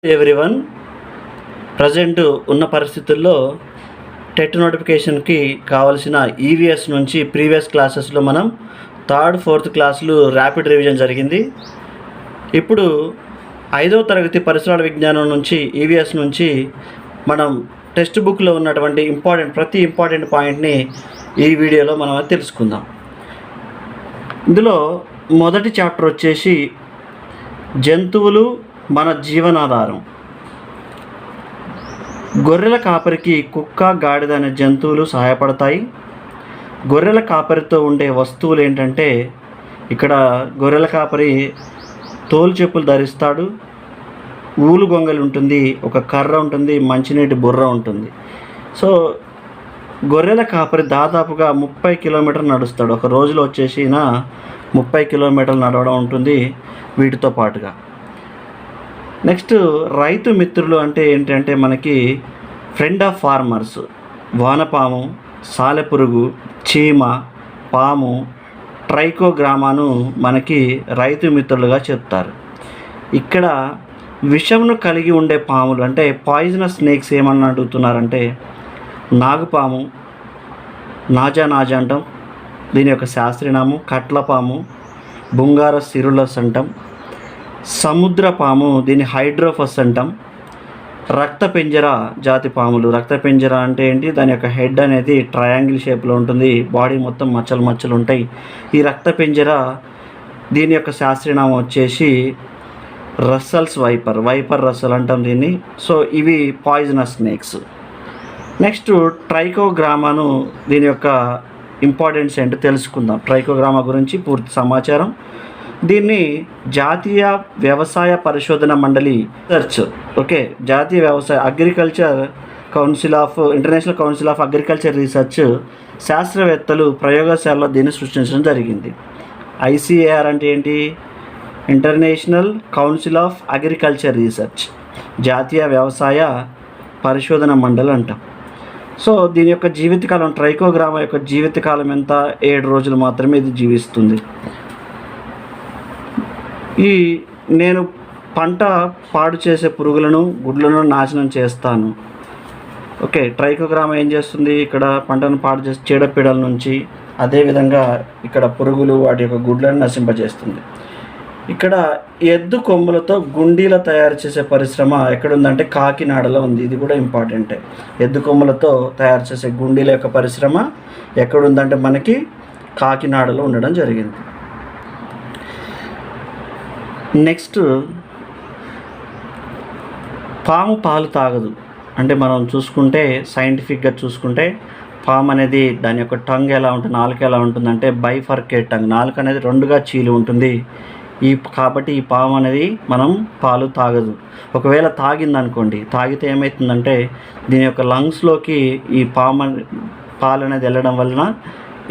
Everyone, present ఉన్న పరిస్థితుల్లో TET నోటిఫికేషన్కి కావాల్సిన ఈవీఎస్ నుంచి ప్రీవియస్ క్లాసెస్లో మనం థర్డ్ ఫోర్త్ క్లాసులు ర్యాపిడ్ రివిజన్ జరిగింది. ఇప్పుడు 5వ తరగతి పరిసరాల విజ్ఞానం నుంచి ఈవీఎస్ నుంచి మనం టెక్స్ట్ బుక్లో ఉన్నటువంటి ప్రతి ఇంపార్టెంట్ పాయింట్ని ఈ వీడియోలో మనం తెలుసుకుందాం. ఇందులో మొదటి చాప్టర్ వచ్చేసి జంతువులు మన జీవనాధారం. గొర్రెల కాపరికి కుక్క, గాడిద అనే జంతువులు సహాయపడతాయి. గొర్రెల కాపరితో ఉండే వస్తువులు ఏంటంటే, ఇక్కడ గొర్రెల కాపరి తోలు చెప్పులు ధరిస్తాడు, ఊలు గొంగలి ఉంటుంది, ఒక కర్ర ఉంటుంది, మంచినీటి బుర్ర ఉంటుంది. సో గొర్రెల కాపరి దాదాపుగా 30 కిలోమీటర్లు నడుస్తాడు. ఒక రోజులో వచ్చేసి 30 కిలోమీటర్లు నడవడం ఉంటుంది వీటితో పాటుగా. నెక్స్ట్ రైతు మిత్రులు అంటే ఏంటంటే మనకి ఫ్రెండ్ ఆఫ్ ఫార్మర్స్. వానపాము, సాలెపురుగు, చీమ, పాము, ట్రైకోగ్రామాను మనకి రైతు మిత్రులుగా చెప్తారు. ఇక్కడ విషమును కలిగి ఉండే పాములు అంటే పాయిజనస్ స్నేక్స్ ఏమని అడుగుతున్నారంటే నాగుపాము, నాజా అంటాం, దీని యొక్క శాస్త్రీయనామం కట్లపాము, బుంగార సిరులస్ అంటాం. సముద్ర పాము, దీన్ని హైడ్రోఫస్ అంటాం. రక్త పెంజర జాతి పాములు. రక్త పెంజర అంటే ఏంటి, దాని యొక్క హెడ్ అనేది ట్రయాంగిల్ షేప్లో ఉంటుంది, బాడీ మొత్తం మచ్చలు ఉంటాయి. ఈ రక్త పెంజర దీని యొక్క శాస్త్రీయనామం వచ్చేసి రస్సల్స్ వైపర్ రస్సల్ అంటాం దీన్ని. సో ఇవి పాయిజనస్ స్నేక్స్. నెక్స్ట్ ట్రైకోగ్రామాను, దీని యొక్క ఇంపార్టెన్స్ ఏంటో తెలుసుకుందాం. ట్రైకోగ్రామా గురించి పూర్తి సమాచారం. దీన్ని జాతీయ వ్యవసాయ పరిశోధన మండలి జాతీయ వ్యవసాయ international council of agriculture research శాస్త్రవేత్తలు ప్రయోగశాలలో దీన్ని సృష్టించడం జరిగింది. ICAR అంటే ఏంటి, international council of agriculture research, జాతీయ వ్యవసాయ పరిశోధన మండలి అంటాం. సో దీని యొక్క జీవితకాలం, ట్రైకోగ్రామా యొక్క జీవితకాలం ఎంత, 7 రోజులు మాత్రమే ఇది జీవిస్తుంది. నేను పంట పాడు చేసే పురుగులను, గుడ్లను నాశనం చేస్తాను. ట్రైకోగ్రామా ఏం చేస్తుంది, ఇక్కడ పంటను పాడు చేసే చీడపీడల నుంచి, అదేవిధంగా ఇక్కడ పురుగులు వాటి యొక్క గుడ్లను నశింపజేస్తుంది. ఇక్కడ ఎద్దు కొమ్ములతో గుండీల తయారు చేసే పరిశ్రమ ఎక్కడుందంటే కాకినాడలో ఉంది. ఇది కూడా ఇంపార్టెంటే. ఎద్దు కొమ్ములతో తయారు చేసే గుండీల యొక్క పరిశ్రమ ఎక్కడుందంటే మనకి కాకినాడలో ఉండడం జరిగింది. నెక్స్ట్ పాము పాలు తాగదు. అంటే మనం చూసుకుంటే సైంటిఫిక్గా చూసుకుంటే పాము అనేది దాని యొక్క టంగ్ ఎలా ఉంటుంది, నాలుక ఎలా ఉంటుందంటే బైఫర్కేట్ టంగ్. నాలుక అనేది 2గా చీలి ఉంటుంది. కాబట్టి ఈ పాము అనేది పాలు తాగదు. ఒకవేళ తాగిందనుకోండి, తాగితే ఏమవుతుందంటే దీని యొక్క లంగ్స్లోకి ఈ పాలు అనేది వెళ్ళడం వలన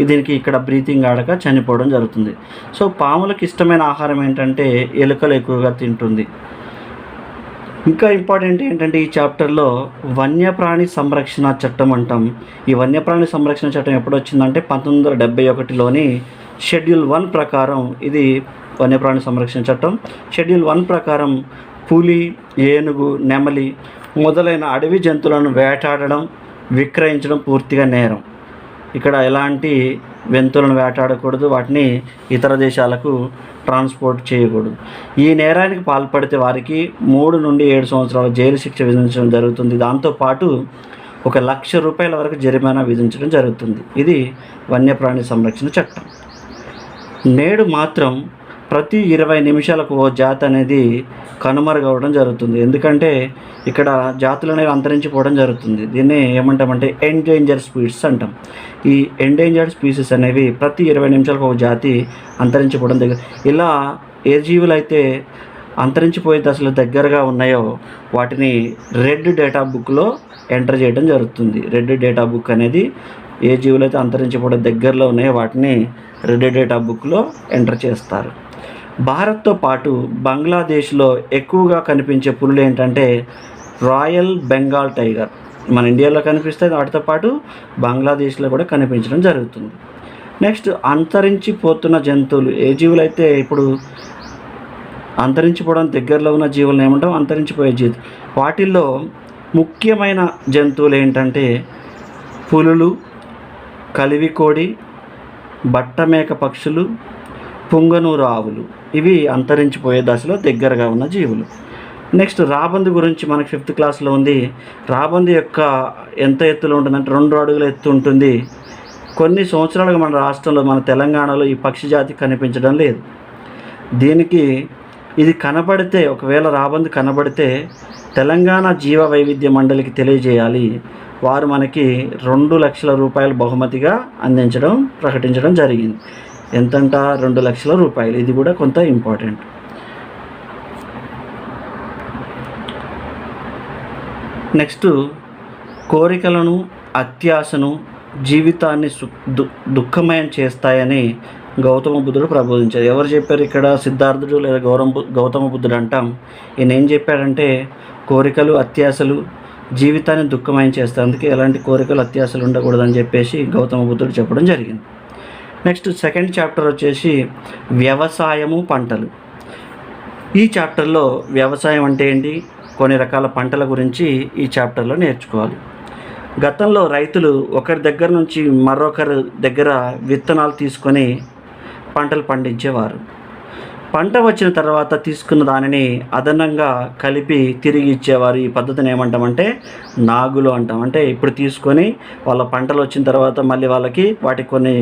దీనికి ఇక్కడ బ్రీతింగ్ ఆడక చనిపోవడం జరుగుతుంది. సో పాములకు ఇష్టమైన ఆహారం ఏంటంటే ఎలుకలు ఎక్కువగా తింటుంది. ఇంకా ఇంపార్టెంట్ ఏంటంటే ఈ చాప్టర్లో వన్యప్రాణి సంరక్షణ చట్టం అంటాం. ఈ వన్యప్రాణి సంరక్షణ చట్టం ఎప్పుడు వచ్చిందంటే 1971లోని షెడ్యూల్ 1 ప్రకారం ఇది వన్యప్రాణి సంరక్షణ చట్టం. షెడ్యూల్ 1 ప్రకారం పులి, ఏనుగు, నెమలి మొదలైన అడవి జంతువులను వేటాడడం, విక్రయించడం పూర్తిగా నేరం. ఇక్కడ ఎలాంటి జంతువులను వేటాడకూడదు, వాటిని ఇతర దేశాలకు ట్రాన్స్పోర్ట్ చేయకూడదు. ఈ నేరానికి పాల్పడితే వారికి 3 నుండి 7 సంవత్సరాల జైలు శిక్ష విధించడం జరుగుతుంది. దాంతోపాటు 1 లక్ష రూపాయల వరకు జరిమానా విధించడం జరుగుతుంది. ఇది వన్యప్రాణి సంరక్షణ చట్టం. నేడు మాత్రం ప్రతి 20 నిమిషాలకు ఓ జాతి అనేది కనుమరుగవడం జరుగుతుంది. ఎందుకంటే ఇక్కడ జాతులు అనేవి అంతరించిపోవడం జరుగుతుంది. దీన్ని ఏమంటామంటే ఎండేంజర్ స్పీసీస్ అంటాం. ఈ ఎండేంజర్డ్ స్పీసీస్ అనేవి ప్రతి 20 నిమిషాలకు ఒక జాతి అంతరించిపోవడం ఇలా ఏ జీవులు అయితే అంతరించిపోయే దశలో దగ్గరగా ఉన్నాయో వాటిని రెడ్ డేటా బుక్లో ఎంటర్ చేయడం జరుగుతుంది. రెడ్ డేటా బుక్ అనేది ఏ జీవులు అయితే అంతరించిపోవడం దగ్గరలో ఉన్నాయో వాటిని రెడ్ డేటా బుక్లో ఎంటర్ చేస్తారు. భారత్తో పాటు బంగ్లాదేశ్లో ఎక్కువగా కనిపించే పులులు ఏంటంటే రాయల్ బెంగాల్ టైగర్. మన ఇండియాలో కనిపిస్తుంది, వాటితో పాటు బంగ్లాదేశ్లో కూడా కనిపించడం జరుగుతుంది. నెక్స్ట్ అంతరించిపోతున్న జంతువులు ఏ జీవులు అయితే ఇప్పుడు అంతరించిపోవడం దగ్గరలో ఉన్న జీవులను ఏమంటాం? అంతరించిపోయే జీవులు. వాటిల్లో ముఖ్యమైన జంతువులు ఏంటంటే పులులు, కలివికోడి, బట్టమేక పక్షులు, పుంగనూరు ఆవులు. ఇవి అంతరించిపోయే దశలో దగ్గరగా ఉన్న జీవులు. నెక్స్ట్ రాబందు గురించి మనకి 5th క్లాస్లో ఉంది. రాబందు యొక్క ఎంత ఎత్తులో ఉంటుందంటే 2 అడుగుల ఎత్తు ఉంటుంది. కొన్ని సంవత్సరాలుగా మన రాష్ట్రంలో, మన తెలంగాణలో ఈ పక్షి జాతి కనిపించడం లేదు. దీనికి ఇది కనబడితే, ఒకవేళ రాబందు కనబడితే తెలంగాణ జీవ వైవిధ్య మండలికి తెలియజేయాలి. వారు మనకి 2 లక్షల రూపాయలు బహుమతిగా ప్రకటించడం జరిగింది. ఎంతంట? 2 లక్షల రూపాయలు. ఇది కూడా కొంత ఇంపార్టెంట్. నెక్స్ట్ కోరికలను, అత్యాశను జీవితాన్ని దుఃఖమయం చేస్తాయని గౌతమ బుద్ధుడు ప్రబోధించారు. ఎవరు చెప్పారు ఇక్కడ? సిద్ధార్థుడు లేదా గౌతమ బుద్ధుడు అంటాం. ఈయన ఏం చెప్పాడంటే కోరికలు, అత్యాశలు జీవితాన్ని దుఃఖమయం చేస్తాయి, అందుకే ఎలాంటి కోరికలు, అత్యాశలు ఉండకూడదని చెప్పేసి గౌతమ బుద్ధుడు చెప్పడం జరిగింది. నెక్స్ట్ 2nd చాప్టర్ వచ్చేసి వ్యవసాయము, పంటలు. ఈ చాప్టర్లో వ్యవసాయం అంటే ఏంటి, కొన్ని రకాల పంటల గురించి ఈ చాప్టర్లో నేర్చుకోవాలి. గతంలో రైతులు ఒకరి దగ్గర నుంచి మరొకరి దగ్గర విత్తనాలు తీసుకొని పంటలు పండించేవారు. పంట వచ్చిన తర్వాత తీసుకున్న దానిని అదనంగా కలిపి తిరిగి ఇచ్చేవారు. ఈ పద్ధతిని ఏమంటామంటే నాగులు అంటాం. అంటే ఇప్పుడు తీసుకొని వాళ్ళ పంటలు వచ్చిన తర్వాత మళ్ళీ వాళ్ళకి వాటికి కొన్ని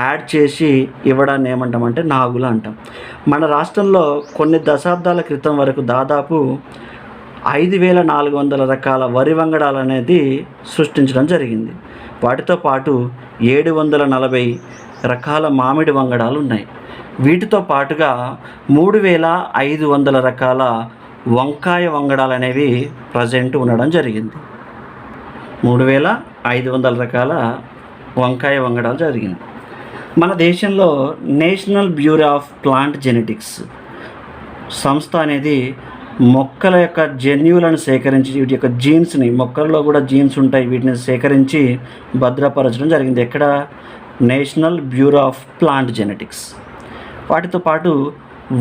యాడ్ చేసి ఇవ్వడాన్ని ఏమంటామంటే నాగులు అంటాం. మన రాష్ట్రంలో కొన్ని దశాబ్దాల క్రితం వరకు దాదాపు 5,400 రకాల వరి వంగడాలు అనేది సృష్టించడం జరిగింది. వాటితో పాటు 740 రకాల మామిడి వంగడాలు ఉన్నాయి. వీటితో పాటుగా 3,500 రకాల వంకాయ వంగడాలు అనేవి ప్రజెంట్ ఉండడం జరిగింది. 3,500 రకాల వంకాయ వంగడాలు జరిగింది. మన దేశంలో national bureau of plant genetics సంస్థ అనేది మొక్కల యొక్క జన్యువులను సేకరించి, వీటి యొక్క జీన్స్ని, మొక్కల్లో కూడా జీన్స్ ఉంటాయి, వీటిని సేకరించి భద్రపరచడం జరిగింది. ఎక్కడ? National bureau of plant genetics. వాటితో పాటు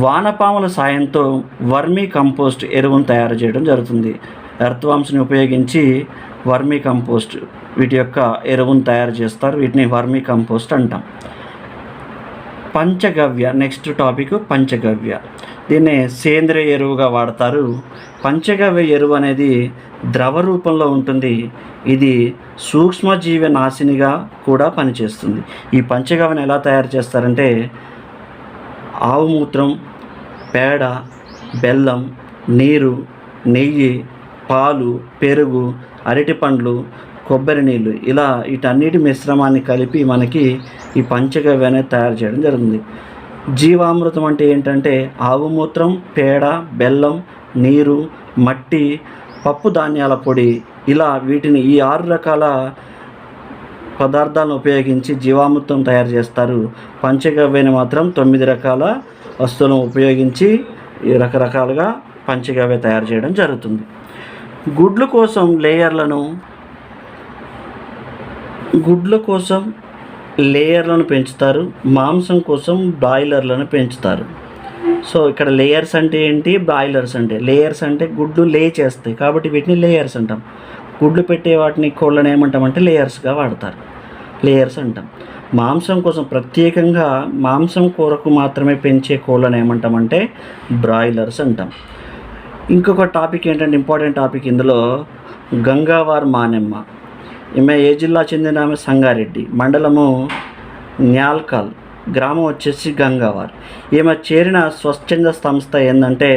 వానపాముల సాయంతో వర్మీ కంపోస్ట్ ఎరువును తయారు చేయడం జరుగుతుంది. ఎర్త్వామ్స్ని ఉపయోగించి వర్మీ కంపోస్ట్, వీటి యొక్క ఎరువును తయారు చేస్తారు. వీటిని వర్మీ కంపోస్ట్ అంటాం. పంచగవ్య, నెక్స్ట్ టాపిక్ పంచగవ్య. దీన్ని సేంద్రియ ఎరువుగా వాడతారు. పంచగవ్య ఎరువు అనేది ద్రవ రూపంలో ఉంటుంది. ఇది సూక్ష్మజీవి నాశినిగా కూడా పనిచేస్తుంది. ఈ పంచగవ్యను ఎలా తయారు చేస్తారంటే ఆవు మూత్రం, పేడ, బెల్లం, నీరు, నెయ్యి, పాలు, పెరుగు, అరటిపండ్లు, కొబ్బరి నీళ్ళు, ఇలా వీటన్నిటి మిశ్రమాన్ని కలిపి మనకి ఈ పంచగవ్య అనేది తయారు చేయడం జరుగుతుంది. జీవామృతం అంటే ఏంటంటే ఆవు మూత్రం, పేడ, బెల్లం, నీరు, మట్టి, పప్పు ధాన్యాల పొడి, ఇలా వీటిని ఈ 6 రకాల పదార్థాలను ఉపయోగించి జీవామృతం తయారు చేస్తారు. పంచగవ్యని మాత్రం 9 రకాల వస్తువులను ఉపయోగించి రకరకాలుగా పంచగవ్య తయారు చేయడం జరుగుతుంది. గుడ్ల కోసం లేయర్లను పెంచుతారు. మాంసం కోసం బ్రాయిలర్లను పెంచుతారు. సో ఇక్కడ లేయర్స్ అంటే ఏంటి, బ్రాయిలర్స్ అంటే, లేయర్స్ అంటే గుడ్లు లే చేస్తాయి కాబట్టి వీటిని లేయర్స్ అంటాం. గుడ్లు పెట్టే వాటిని, కోళ్ళని ఏమంటామంటే లేయర్స్గా వాడతారు, లేయర్స్ అంటాం. మాంసం కోసం ప్రత్యేకంగా మాంసం కొరకు మాత్రమే పెంచే కోళ్ళని ఏమంటామంటే బ్రాయిలర్స్ అంటాం. ఇంకొక టాపిక్ ఏంటంటే ఇంపార్టెంట్ టాపిక్ ఇందులో గంగావార్ మానెమ్మ. ఈమె ఏ జిల్లా చెందిన ఆమె? సంగారెడ్డి, మండలము న్యాల్కల్, గ్రామం వచ్చేసి గంగావార్. ఈమె చేరిన స్వచ్ఛంద సంస్థ ఏంటంటే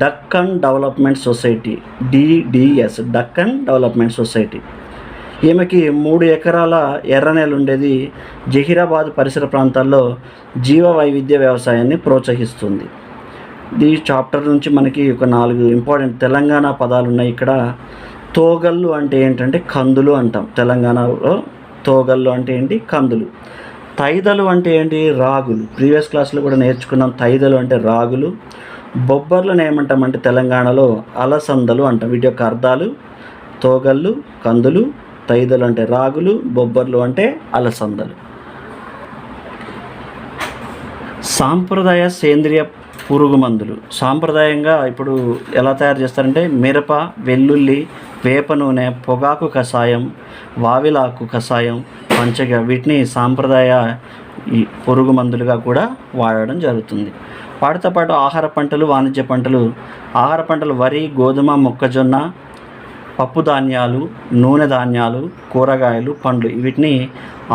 Deccan development society, DDS, Deccan development society. ఈమెకి 3 ఎకరాల ఎర్రనేల ఉండేది. జహీరాబాద్ పరిసర ప్రాంతాల్లో జీవ వైవిధ్య వ్యవసాయాన్ని ప్రోత్సహిస్తుంది. ఈ చాప్టర్ నుంచి మనకి ఒక 4 ఇంపార్టెంట్ తెలంగాణ పదాలు ఉన్నాయి. ఇక్కడ తోగళ్ళు అంటే ఏంటంటే కందులు అంటాం. తెలంగాణలో తోగళ్ళు అంటే ఏంటి? కందులు. తైదలు అంటే ఏంటి? రాగులు. ప్రీవియస్ క్లాస్లో కూడా నేర్చుకున్నాం. తైదలు అంటే రాగులు. బొబ్బర్లను ఏమంటామంటే తెలంగాణలో అలసందలు అంటాం. వీటి యొక్క అర్థాలు తోగళ్ళు, కందులు, తైదలు అంటే రాగులు, బొబ్బర్లు అంటే అలసందలు. సాంప్రదాయ సేంద్రియ పురుగు మందులు సాంప్రదాయంగా ఇప్పుడు ఎలా తయారు చేస్తారంటే మిరప, వెల్లుల్లి, వేప నూనె, పొగాకు కషాయం, వావిలాకు కషాయం, పంచగ వీటిని సాంప్రదాయ ఈ పురుగు మందులుగా కూడా వాడడం జరుగుతుంది. వాటితో పాటు ఆహార పంటలు, వాణిజ్య పంటలు. ఆహార పంటలు వరి, గోధుమ, మొక్కజొన్న, పప్పు ధాన్యాలు, నూనె ధాన్యాలు, కూరగాయలు, పండ్లు వీటిని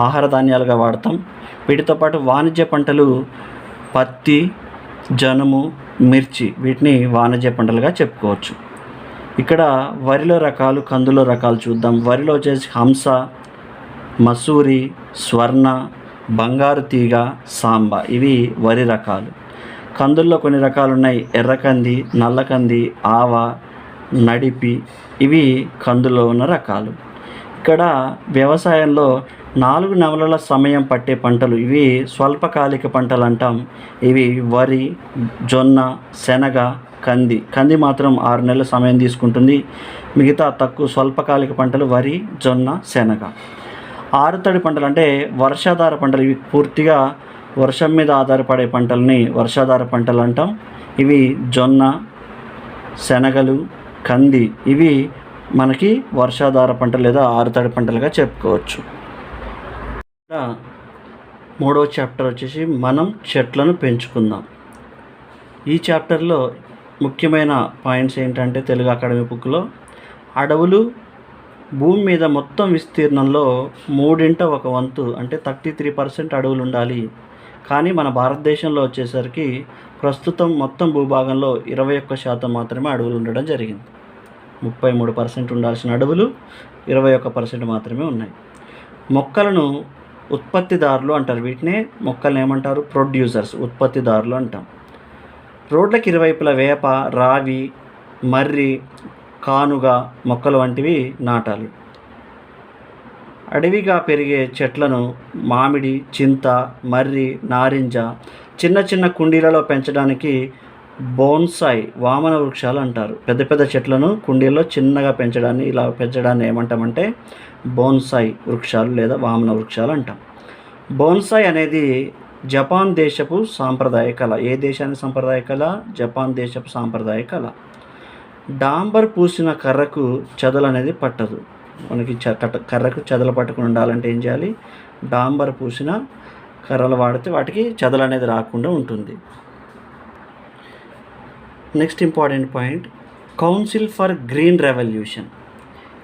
ఆహార ధాన్యాలుగా వాడతాం. వీటితో పాటు వాణిజ్య పంటలు పత్తి, జనుము, మిర్చి వీటిని వాణిజ్య పంటలుగా చెప్పుకోవచ్చు. ఇక్కడ వరిలో రకాలు, కందులో రకాలు చూద్దాం. వరిలో వచ్చేసి హంస, మసూరి, స్వర్ణ, బంగారు తీగ, సాంబ ఇవి వరి రకాలు. కందుల్లో కొన్ని రకాలు ఉన్నాయి. ఎర్రకంది, నల్లకంది, ఆవ, నడిపి ఇవి కందులో ఉన్న రకాలు. ఇక్కడ వ్యవసాయంలో 4 నెలల సమయం పట్టే పంటలు ఇవి స్వల్పకాలిక పంటలు అంటాం. ఇవి వరి, జొన్న, శనగ, కంది మాత్రం 6 నెలల సమయం తీసుకుంటుంది. మిగతా తక్కువ స్వల్పకాలిక పంటలు వరి, జొన్న, శనగ. ఆరుతడి పంటలు అంటే వర్షాధార పంటలు. ఇవి పూర్తిగా వర్షం మీద ఆధారపడే పంటలని వర్షాధార పంటలు అంటాం. ఇవి జొన్న, శనగలు, కంది ఇవి మనకి వర్షాధార పంటలు లేదా ఆరుతడి పంటలుగా చెప్పుకోవచ్చు. మూడవ చాప్టర్ వచ్చేసి మనం చెట్లను పెంచుకుందాం. ఈ చాప్టర్లో ముఖ్యమైన పాయింట్స్ ఏంటంటే తెలుగు అకాడమీ బుక్లో అడవులు భూమి మీద మొత్తం విస్తీర్ణంలో 1/3 అంటే 33% అడవులు ఉండాలి. కానీ మన భారతదేశంలో వచ్చేసరికి ప్రస్తుతం మొత్తం భూభాగంలో 21% మాత్రమే అడవులు ఉండడం జరిగింది. 33% ఉండాల్సిన అడవులు 21% మాత్రమే ఉన్నాయి. మొక్కలను ఉత్పత్తిదారులు అంటారు. వీటినే మొక్కలను ఏమంటారు? ప్రొడ్యూసర్స్, ఉత్పత్తిదారులు అంటాం. రోడ్లకి ఇరువైపులా వేప, రావి, మర్రి, కానుగ మొక్కలు వంటివి నాటాలి. అడవిగా పెరిగే చెట్లను మామిడి, చింత, మర్రి, నారింజ చిన్న చిన్న కుండీలలో పెంచడానికి బోన్సాయి, వామన వృక్షాలు అంటారు. పెద్ద పెద్ద చెట్లను కుండీల్లో చిన్నగా పెంచడాన్ని ఏమంటామంటే బోన్సాయి వృక్షాలు లేదా వామన వృక్షాలు అంటాం. బోన్సాయి అనేది జపాన్ దేశపు సాంప్రదాయ కళ. ఏ దేశానికి సాంప్రదాయ కళ? జపాన్ దేశపు సాంప్రదాయ కళ. డాంబర్ పూసిన కర్రకు చెదలు అనేది పట్టదు. మనకి కర్రకు చెదలు పట్టకుండా ఉండాలంటే ఏం చేయాలి? డాంబర్ పూసిన కర్రలు వాడితే వాటికి చెదలు అనేది రాకుండా ఉంటుంది. Next important point, council for green revolution.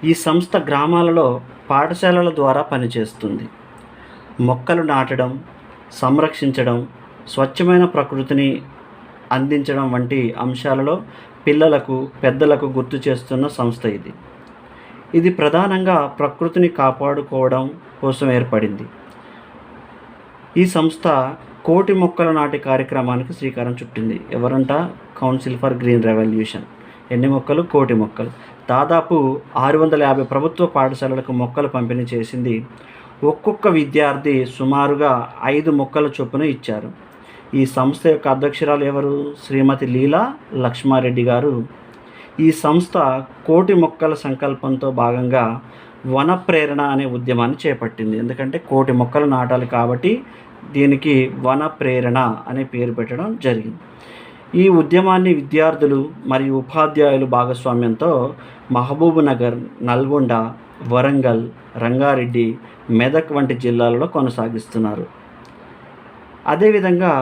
ఈ సంస్థ గ్రామాలలో పాఠశాలల ద్వారా పనిచేస్తుంది. మొక్కలు నాటడం, సంరక్షించడం, స్వచ్ఛమైన ప్రకృతిని అందించడం వంటి అంశాలలో పిల్లలకు, పెద్దలకు గుర్తు చేస్తున్న సంస్థ ఇది. ఇది ప్రధానంగా ప్రకృతిని కాపాడుకోవడం కోసం ఏర్పడింది. ఈ సంస్థ 1,000,000 మొక్కలు నాటే కార్యక్రమానికి శ్రీకారం చుట్టింది. ఎవరంట? Council for green revolution. ఎన్ని మొక్కలు? 1,000,000 మొక్కలు. దాదాపు 650 ప్రభుత్వ పాఠశాలలకు మొక్కలు పంపిణీ చేసింది. ఒక్కొక్క విద్యార్థి సుమారుగా 5 మొక్కల చొప్పున ఇచ్చారు. ఈ సంస్థ యొక్క అధ్యక్షురాలు ఎవరు? శ్రీమతి లీలా లక్ష్మారెడ్డి గారు. ఈ సంస్థ 1,000,000 మొక్కల సంకల్పంతో భాగంగా వన ప్రేరణ అనే ఉద్యమాన్ని చేపట్టింది. ఎందుకంటే 1,000,000 మొక్కలు నాటాలి కాబట్టి దీనికి వన ప్రేరణ అనే పేరు పెట్టడం జరిగింది. ఈ ఉద్యమాన్ని విద్యార్థులు మరియు ఉపాధ్యాయులు భాగస్వామ్యంతో మహబూబ్ నగర్, నల్గొండ, వరంగల్, రంగారెడ్డి, మెదక్ వంటి జిల్లాలలో కొనసాగిస్తున్నారు. అదేవిధంగా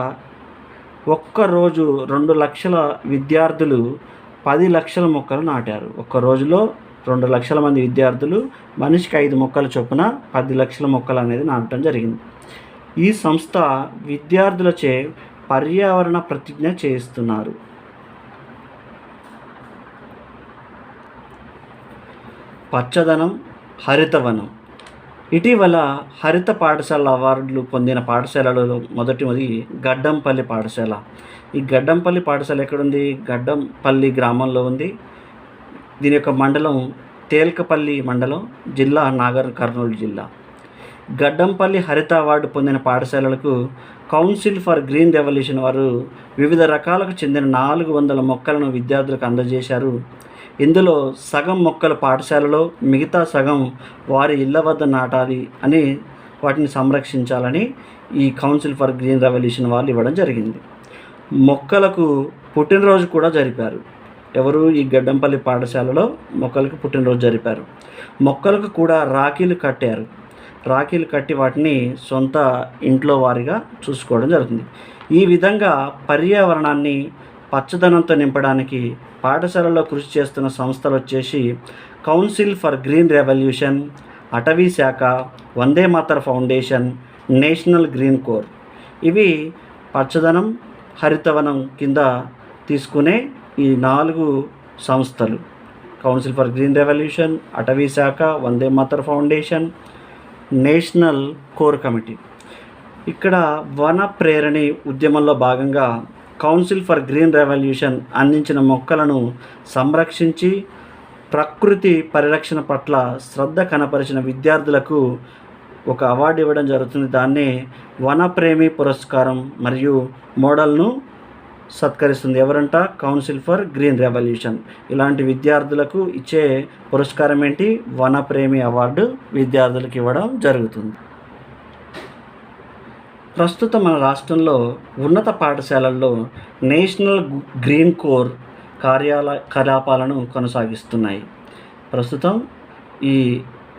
ఒక్కరోజు 2 లక్షల విద్యార్థులు 10 లక్షల మొక్కలు నాటారు. ఒక్క రోజులో 2 లక్షల మంది విద్యార్థులు మనిషికి 5 మొక్కల చొప్పున 10 లక్షల మొక్కలు అనేది నాటడం జరిగింది. ఈ సంస్థ విద్యార్థులచే పర్యావరణ ప్రతిజ్ఞ చేయిస్తున్నారు. పచ్చదనం, హరితవనం. ఇటీవల హరిత పాఠశాల అవార్డులు పొందిన పాఠశాలలో మొదటిది గడ్డంపల్లి పాఠశాల. ఈ గడ్డంపల్లి పాఠశాల ఎక్కడుంది? గడ్డంపల్లి గ్రామంలో ఉంది. దీని యొక్క మండలం తేల్కపల్లి మండలం, జిల్లా నాగర్ కర్నూలు జిల్లా. గడ్డంపల్లి హరిత అవార్డు పొందిన పాఠశాలలకు కౌన్సిల్ ఫర్ గ్రీన్ రెవల్యూషన్ వారు వివిధ రకాలకు చెందిన 400 మొక్కలను విద్యార్థులకు అందజేశారు. ఇందులో సగం మొక్కలు పాఠశాలలో, మిగతా సగం వారి ఇళ్ల వద్ద నాటాలి అని, వాటిని సంరక్షించాలని ఈ కౌన్సిల్ ఫర్ గ్రీన్ రెవల్యూషన్ వాళ్ళు ఇవ్వడం జరిగింది. మొక్కలకు పుట్టినరోజు కూడా జరిపారు. ఎవరు? ఈ గడ్డంపల్లి పాఠశాలలో మొక్కలకు పుట్టినరోజు జరిపారు. మొక్కలకు కూడా రాఖీలు కట్టారు. రాఖీలు కట్టి వాటిని సొంత ఇంట్లో వారిగా చూసుకోవడం జరుగుతుంది. ఈ విధంగా పర్యావరణాన్ని పచ్చదనంతో నింపడానికి పాఠశాలలో కృషి చేస్తున్న సంస్థలు వచ్చేసి కౌన్సిల్ ఫర్ గ్రీన్ రెవల్యూషన్, అటవీ శాఖ, వందే Mataram foundation, national green core. ఇవి పచ్చదనం, హరితవనం కింద తీసుకునే ఈ 4 సంస్థలు: కౌన్సిల్ ఫర్ గ్రీన్ రెవల్యూషన్, అటవీ శాఖ, వందే Mataram foundation, national core committee. ఇక్కడ వన ప్రేరణి ఉద్యమంలో భాగంగా కౌన్సిల్ ఫర్ గ్రీన్ రెవల్యూషన్ అందించిన మొక్కలను సంరక్షించి ప్రకృతి పరిరక్షణ పట్ల శ్రద్ధ కనపరిచిన విద్యార్థులకు ఒక అవార్డు ఇవ్వడం జరుగుతుంది. దాన్నే వనప్రేమి పురస్కారం మరియు మోడల్ను సత్కరిస్తుంది. ఎవరంట? Council for green revolution. ఇలాంటి విద్యార్థులకు ఇచ్చే పురస్కారం ఏంటి? వనప్రేమి అవార్డు విద్యార్థులకు ఇవ్వడం జరుగుతుంది. ప్రస్తుతం మన రాష్ట్రంలో ఉన్నత పాఠశాలల్లో నేషనల్ గ్రీన్ కోర్ కార్యకలాపాలను కొనసాగిస్తున్నాయి. ప్రస్తుతం ఈ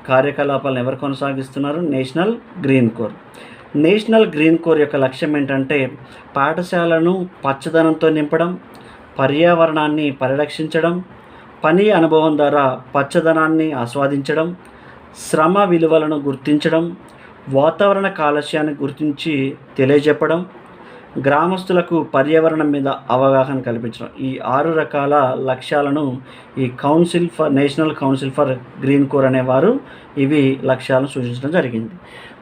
కార్యకలాపాలను ఎవరు కొనసాగిస్తున్నారు? National green core. National green core యొక్క లక్ష్యం ఏంటంటే పాఠశాలను పచ్చదనంతో నింపడం, పర్యావరణాన్ని పరిరక్షించడం, పని అనుభవం ద్వారా పచ్చదనాన్ని ఆస్వాదించడం, శ్రమ విలువలను గుర్తించడం, వాతావరణ కాలుష్యాన్ని గుర్తించి తెలియజెప్పడం, గ్రామస్తులకు పర్యావరణం మీద అవగాహన కల్పించడం. ఈ 6 రకాల లక్ష్యాలను ఈ national council for green core అనేవారు ఇవి లక్ష్యాలను సూచించడం జరిగింది.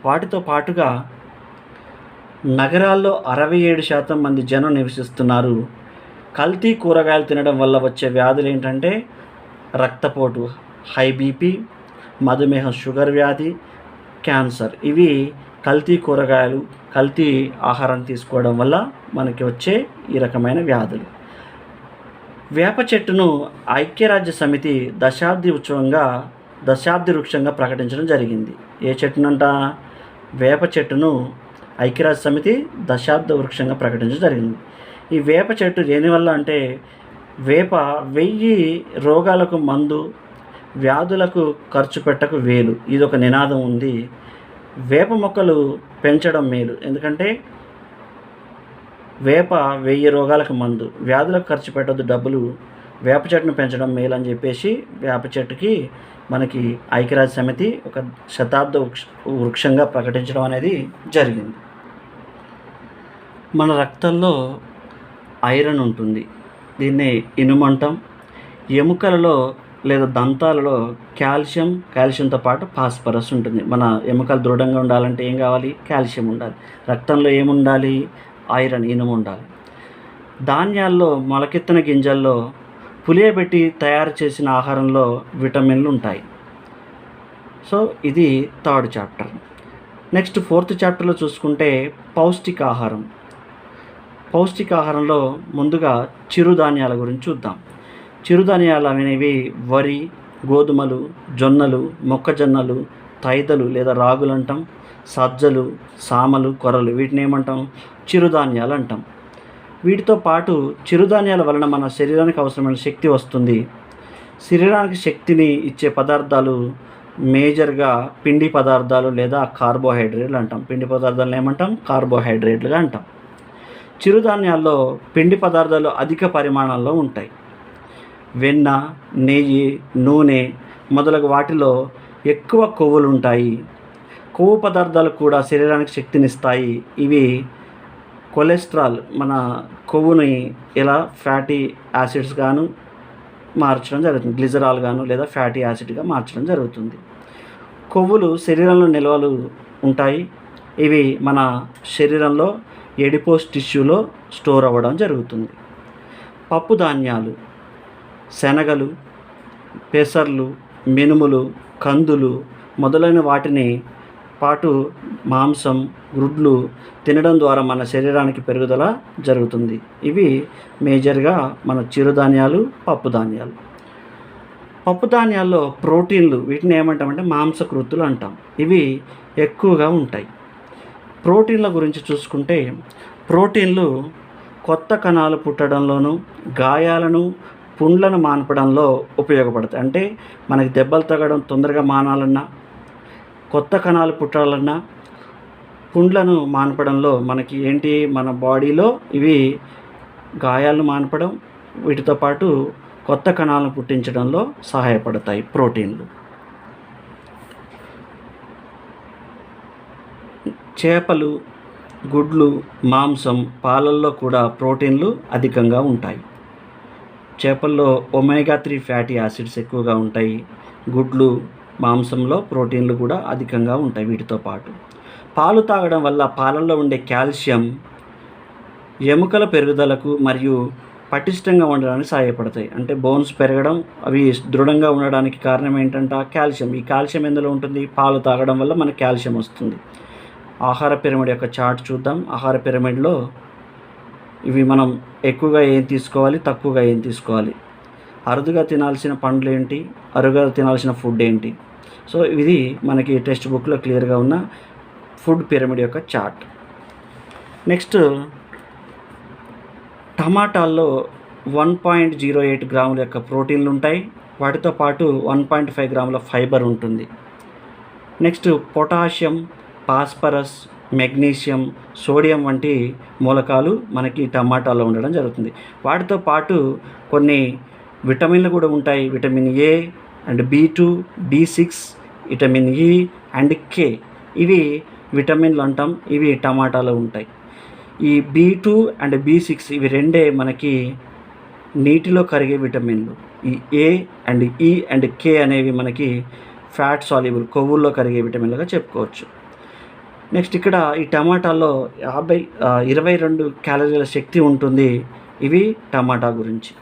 వాటితో పాటుగా నగరాల్లో 67% మంది జనం నివసిస్తున్నారు. కల్తీ కూరగాయలు తినడం వల్ల వచ్చే వ్యాధులు ఏంటంటే రక్తపోటు, హై బీపీ, మధుమేహం, షుగర్ వ్యాధి, క్యాన్సర్. ఇవి కల్తీ కూరగాయలు, కల్తీ ఆహారం తీసుకోవడం వల్ల మనకి వచ్చే ఈ రకమైన వ్యాధులు. వేప చెట్టును ఐక్యరాజ్య సమితి దశాబ్ది వృక్షంగా ప్రకటించడం జరిగింది. ఏ చెట్టునంట? వేప చెట్టును ఐక్యరాజ్య సమితి దశాబ్ద వృక్షంగా ప్రకటించడం జరిగింది. ఈ వేప చెట్టు దేనివల్ల అంటే వేప 1000 రోగాలకు మందు, వ్యాధులకు ఖర్చు పెట్టకు వేలు. ఇది ఒక నినాదం ఉంది. వేప మొక్కలు పెంచడం మేలు. ఎందుకంటే వేప 1000 రోగాలకు మందు, వ్యాధులకు ఖర్చు పెట్టొద్దు డబ్బులు, వేప చెట్టును పెంచడం మేలు అని చెప్పేసి వేప చెట్టుకి మనకి ఐక్యరాజ్య సమితి ఒక శతాబ్ద వృక్షంగా ప్రకటించడం అనేది జరిగింది. మన రక్తంలో ఐరన్ ఉంటుంది. దీన్ని ఇనుము అంటాం. ఎముకలలో లేదా దంతాలలో కాల్షియంతో పాటు ఫాస్ఫరస్ ఉంటుంది. మన ఎముకలు దృఢంగా ఉండాలంటే ఏం కావాలి? కాల్షియం ఉండాలి. రక్తంలో ఏముండాలి? ఐరన్, ఇనుము ఉండాలి. ధాన్యాల్లో, మొలకెత్తిన గింజల్లో, పులియబెట్టి తయారు చేసిన ఆహారంలో విటమిన్లు ఉంటాయి. సో ఇది 3rd చాప్టర్. నెక్స్ట్ 4th చాప్టర్లో చూసుకుంటే పౌష్టికాహారం. పౌష్టికాహారంలో ముందుగా చిరుధాన్యాల గురించి చూద్దాం. చిరుధాన్యాలు అనేవి వరి, గోధుమలు, జొన్నలు, మొక్కజొన్నలు, తైదలు లేదా రాగులు అంటాం, సజ్జలు, సామలు, కొర్రలు. వీటిని ఏమంటాం? చిరుధాన్యాలు అంటాం. వీటితో పాటు చిరుధాన్యాల వలన మన శరీరానికి అవసరమైన శక్తి వస్తుంది. శరీరానికి శక్తిని ఇచ్చే పదార్థాలు మేజర్గా పిండి పదార్థాలు లేదా కార్బోహైడ్రేట్లు అంటాం. పిండి పదార్థాలను ఏమంటాం? కార్బోహైడ్రేట్లుగా అంటాం. చిరుధాన్యాల్లో పిండి పదార్థాలు అధిక పరిమాణాల్లో ఉంటాయి. వెన్న, నెయ్యి, నూనె మొదలగు వాటిలో ఎక్కువ కొవ్వులు ఉంటాయి. కొవ్వు పదార్థాలు కూడా శరీరానికి శక్తినిస్తాయి. ఇవి కొలెస్ట్రాల్, మన కొవ్వుని ఎలా ఫ్యాటీ యాసిడ్స్ గాను మార్చడం జరుగుతుంది, గ్లిజరాల్ గాను లేదా ఫ్యాటీ యాసిడ్గా మార్చడం జరుగుతుంది. కొవ్వులు శరీరంలో నిల్వలు ఉంటాయి. ఇవి మన శరీరంలో ఎడిపోస్ టిష్యూలో స్టోర్ అవ్వడం జరుగుతుంది. పప్పు ధాన్యాలు, శనగలు, పెసర్లు, మినుములు, కందులు మొదలైన వాటిని పాటు మాంసం, గుడ్లు తినడం ద్వారా మన శరీరానికి పెరుగుదల జరుగుతుంది. ఇవి మేజర్గా మన చిరుధాన్యాలు, పప్పు ధాన్యాలు. పప్పు ధాన్యాల్లో ప్రోటీన్లు, వీటిని ఏమంటామంటే మాంసకృతులు అంటాం. ఇవి ఎక్కువగా ఉంటాయి. ప్రోటీన్ల గురించి చూసుకుంటే ప్రోటీన్లు కొత్త కణాలు పుట్టడంలోను, గాయాలను, పుండ్లను మాన్పడంలో ఉపయోగపడతాయి. అంటే మనకి దెబ్బలు తగలడం తొందరగా మానాలన్నా, కొత్త కణాలు పుట్టాలన్నా, పుండ్లను మాన్పడంలో మనకి ఏంటి, మన బాడీలో ఇవి గాయాలను మాన్పడం, వీటితో పాటు కొత్త కణాలను పుట్టించడంలో సహాయపడతాయి ప్రోటీన్లు. చేపలు, గుడ్లు, మాంసం, పాలల్లో కూడా ప్రోటీన్లు అధికంగా ఉంటాయి. చేపల్లో ఒమేగా 3 ఫ్యాటీ యాసిడ్స్ ఎక్కువగా ఉంటాయి. గుడ్లు, మాంసంలో ప్రోటీన్లు కూడా అధికంగా ఉంటాయి. వీటితో పాటు పాలు తాగడం వల్ల పాలల్లో ఉండే కాల్షియం ఎముకల పెరుగుదలకు మరియు పటిష్టంగా ఉండడానికి సహాయపడతాయి. అంటే బోన్స్ పెరగడం, అవి దృఢంగా ఉండడానికి కారణం ఏంటంటే కాల్షియం. ఈ కాల్షియం ఎందులో ఉంటుంది? పాలు తాగడం వల్ల మనకు కాల్షియం వస్తుంది. ఆహార పిరమిడ్ యొక్క చార్ట్ చూద్దాం. ఆహార పిరమిడ్లో ఇవి మనం ఎక్కువగా ఏం తీసుకోవాలి, తక్కువగా ఏం తీసుకోవాలి, అరుదుగా తినాల్సిన పండ్లు ఏంటి, అరుదుగా తినాల్సిన ఫుడ్ ఏంటి. సో ఇది మనకి టెక్స్ట్ బుక్లో క్లియర్గా ఉన్న ఫుడ్ పిరమిడ్ యొక్క చార్ట్. నెక్స్ట్, టమాటాల్లో 1.08 గ్రాముల యొక్క ప్రోటీన్లు ఉంటాయి. వాటితో పాటు 1.5 గ్రాముల ఫైబర్ ఉంటుంది. Next, potassium, phosphorus, magnesium, sodium వంటి మూలకాలు మనకి టమాటాలో ఉండడం జరుగుతుంది. వాటితో పాటు కొన్ని విటమిన్లు కూడా ఉంటాయి. Vitamin A and B2, B6, vitamin E and కే, ఇవి విటమిన్లు అంటాం. ఇవి టమాటాలో ఉంటాయి. ఈ B2 అండ్ B6 ఇవి రెండే మనకి నీటిలో కరిగే విటమిన్లు. ఈ ఏ అండ్ ఈ అండ్ కే అనేవి మనకి ఫ్యాట్ సాల్యుబుల్, కొవ్వుల్లో కరిగే విటమిన్లుగా చెప్పుకోవచ్చు. నెక్స్ట్, ఇక్కడ ఈ టమాటాలో 22 క్యాలరీల శక్తి ఉంటుంది. ఇవి టమాటా గురించి.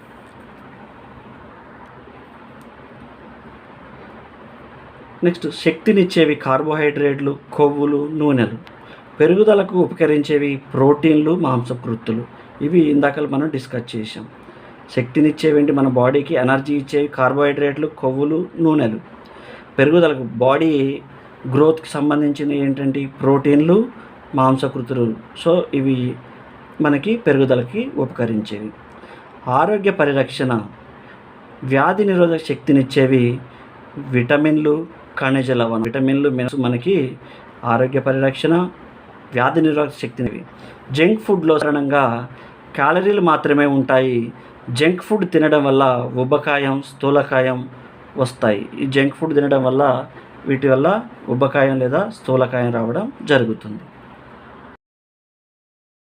నెక్స్ట్, శక్తినిచ్చేవి కార్బోహైడ్రేట్లు, కొవ్వులు, నూనెలు. పెరుగుదలకు ఉపకరించేవి ప్రోటీన్లు, మాంసకృత్తులు. ఇవి ఇందాక మనం డిస్కస్ చేసాం. శక్తినిచ్చేవేంటి, మన బాడీకి ఎనర్జీ ఇచ్చేవి కార్బోహైడ్రేట్లు, కొవ్వులు, నూనెలు. పెరుగుదలకు, బాడీ గ్రోత్కి సంబంధించినవి ఏంటంటే ప్రోటీన్లు, మాంసకృతులు. సో ఇవి మనకి పెరుగుదలకి ఉపకరించేవి. ఆరోగ్య పరిరక్షణ, వ్యాధి నిరోధక శక్తినిచ్చేవి విటమిన్లు, ఖనిజ లవణం. విటమిన్లు మనకి ఆరోగ్య పరిరక్షణ, వ్యాధి నిరోధక శక్తినివి. జంక్ ఫుడ్లో సాధారణంగా క్యాలరీలు మాత్రమే ఉంటాయి. జంక్ ఫుడ్ తినడం వల్ల ఉబ్బకాయం, స్థూలకాయం వస్తాయి. ఈ జంక్ ఫుడ్ తినడం వల్ల వీటి వల్ల ఉబ్బకాయం లేదా స్థూలకాయం రావడం జరుగుతుంది.